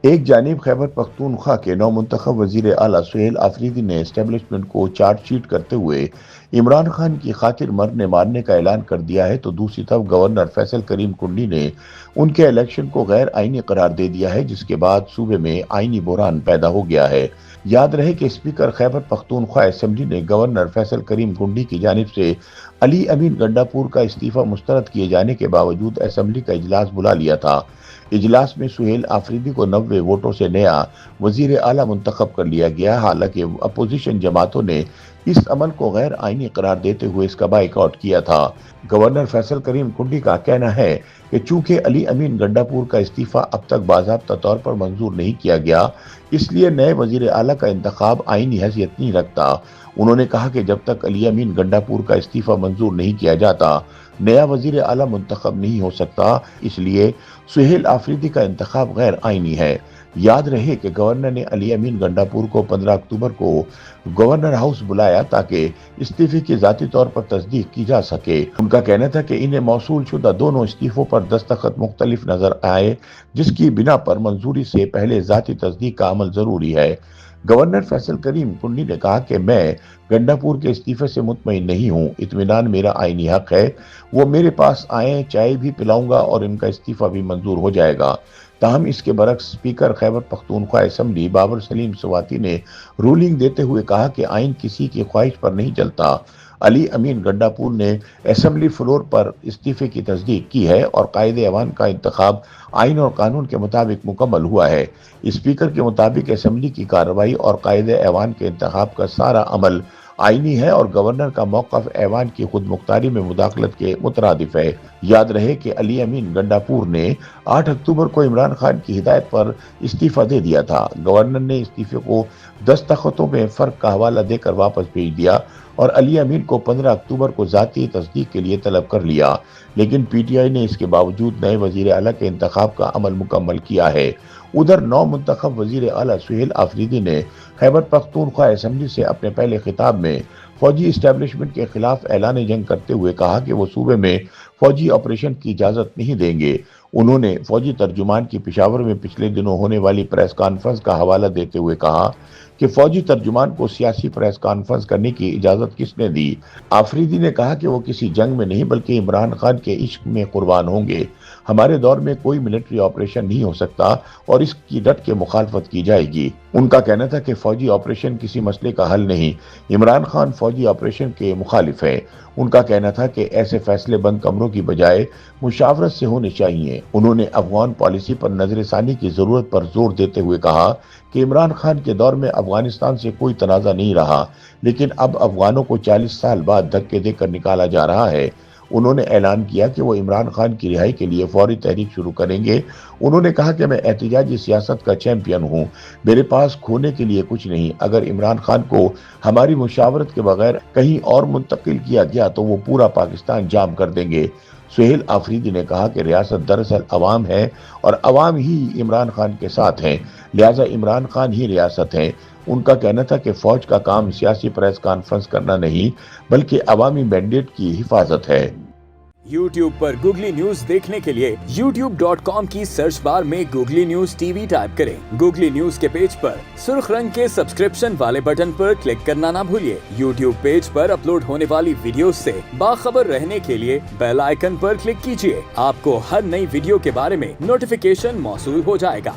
ایک جانب خیبر پختونخوا کے نو منتخب وزیر اعلیٰ سہیل آفریدی نے اسٹیبلشمنٹ کو چارج شیٹ کرتے ہوئے عمران خان کی خاطر مرنے مارنے کا اعلان کر دیا ہے تو دوسری طرف گورنر فیصل کریم کنڈی نے ان کے الیکشن کو غیر آئینی قرار دے دیا ہے، جس کے بعد صوبے میں آئینی بحران پیدا ہو گیا ہے۔ یاد رہے کہ اسپیکر خیبر پختونخوا اسمبلی نے گورنر فیصل کریم کنڈی کی جانب سے علی امین گنڈاپور کا استعفیٰ مسترد کیے جانے کے باوجود اسمبلی کا اجلاس بلا لیا تھا۔ اجلاس میں سہیل آفریدی کو 90 ووٹوں سے نیا وزیر اعلیٰ منتخب کر لیا گیا، حالانکہ اپوزیشن جماعتوں نے اس عمل کو غیر آئینی قرار دیتے ہوئے اس کا بائیکاٹ کیا تھا۔ گورنر فیصل کریم کنڈی کا کہنا ہے کہ چونکہ علی امین گنڈاپور کا استعفیٰ اب تک باضابطہ طور پر منظور نہیں کیا گیا، اس لیے نئے وزیر اعلیٰ کا انتخاب آئینی حیثیت نہیں رکھتا۔ انہوں نے کہا کہ جب تک علی امین گنڈاپور کا استعفیٰ منظور نہیں کیا جاتا، نیا وزیر اعلیٰ منتخب نہیں ہو سکتا، اس لیے سہیل آفریدی کا انتخاب غیر آئینی ہے۔ یاد رہے کہ گورنر نے علی امین گنڈاپور کو 15 اکتوبر کو گورنر ہاؤس بلایا تاکہ استعفے کی ذاتی طور پر تصدیق کی جا سکے۔ ان کا کہنا تھا کہ انہیں موصول شدہ دونوں استعفوں پر دستخط مختلف نظر آئے، جس کی بنا پر منظوری سے پہلے ذاتی تصدیق کا عمل ضروری ہے۔ گورنر فیصل کریم کنڈی نے کہا کہ میں گنڈاپور کے استعفے سے مطمئن نہیں ہوں، اطمینان میرا آئینی حق ہے، وہ میرے پاس آئیں، چائے بھی پلاؤں گا اور ان کا استعفیٰ بھی منظور ہو جائے گا۔ تاہم اس کے برعکس اسپیکر خیبر پختونخوا اسمبلی بابر سلیم سواتی نے رولنگ دیتے ہوئے کہا کہ آئین کسی کی خواہش پر نہیں چلتا۔ علی امین گنڈاپور نے اسمبلی فلور پر استعفے کی تصدیق کی ہے اور قائد ایوان کا انتخاب آئین اور قانون کے مطابق مکمل ہوا ہے۔ اسپیکر کے مطابق اسمبلی کی کارروائی اور قائد ایوان کے انتخاب کا سارا عمل آئینی ہے اور گورنر کا موقف ایوان کی خود مختاری میں مداخلت کے مترادف ہے۔ یاد رہے کہ علی امین گنڈاپور نے 8 اکتوبر کو عمران خان کی ہدایت پر استعفیٰ دے دیا تھا۔ گورنر نے استعفے کو دستخطوں میں فرق کا حوالہ دے کر واپس بھیج دیا اور علی امین کو 15 اکتوبر کو ذاتی تصدیق کے لیے طلب کر لیا، لیکن پی ٹی آئی نے اس کے باوجود نئے وزیر اعلیٰ کے انتخاب کا عمل مکمل کیا ہے۔ ادھر نو منتخب وزیر اعلیٰ سہیل آفریدی نے خیبر پختونخوا اسمبلی سے اپنے پہلے خطاب میں فوجی اسٹیبلشمنٹ کے خلاف اعلان جنگ کرتے ہوئے کہا کہ وہ صوبے میں فوجی آپریشن کی اجازت نہیں دیں گے۔ انہوں نے فوجی ترجمان کی پشاور میں پچھلے دنوں ہونے والی پریس کانفرنس کا حوالہ دیتے ہوئے کہا کہ فوجی ترجمان کو سیاسی پریس کانفرنس کرنے کی اجازت کس نے دی؟ آفریدی نے کہا کہ وہ کسی جنگ میں نہیں بلکہ عمران خان کے عشق میں قربان ہوں گے۔ ہمارے دور میں کوئی ملٹری آپریشن نہیں ہو سکتا اور اس کی ڈٹ کے مخالفت کی جائے گی۔ ان کا کہنا تھا کہ فوجی آپریشن کسی مسئلے کا حل نہیں، عمران خان فوجی آپریشن کے مخالف ہیں۔ ان کا کہنا تھا کہ ایسے فیصلے بند کمروں کی بجائے مشاورت سے ہونے چاہیے۔ انہوں نے افغان پالیسی پر نظر ثانی کی ضرورت پر زور دیتے ہوئے کہا کہ عمران خان کے دور میں افغانستان سے کوئی تنازع نہیں رہا، لیکن اب افغانوں کو 40 سال بعد دھکے دے کر نکالا جا رہا ہے۔ انہوں نے اعلان کیا کہ وہ عمران خان کی رہائی کے لیے فوری تحریک شروع کریں گے۔ انہوں نے کہا کہ میں احتجاجی سیاست کا چیمپئن ہوں، میرے پاس کھونے کے لیے کچھ نہیں۔ اگر عمران خان کو ہماری مشاورت کے بغیر کہیں اور منتقل کیا گیا تو وہ پورا پاکستان جام کر دیں گے۔ سہیل آفریدی نے کہا کہ ریاست دراصل عوام ہے اور عوام ہی عمران خان کے ساتھ ہیں، لہٰذا عمران خان ہی ریاست ہیں۔ ان کا کہنا تھا کہ فوج کا کام سیاسی پریس کانفرنس کرنا نہیں بلکہ عوامی مینڈیٹ کی حفاظت ہے۔ YouTube پر گوگلی نیوز دیکھنے کے لیے youtube.com کی سرچ بار میں googly news T V type کریں۔ گوگلی نیوز کے پیج پر سرخ رنگ کے سبسکرپشن والے بٹن پر کلک کرنا نہ بھولیے۔ YouTube پیج پر اپلوڈ ہونے والی ویڈیوز سے باخبر رہنے کے لیے بیل آئیکن پر کلک کیجیے۔ آپ کو ہر نئی ویڈیو کے بارے میں نوٹیفیکیشن موصول ہو جائے گا۔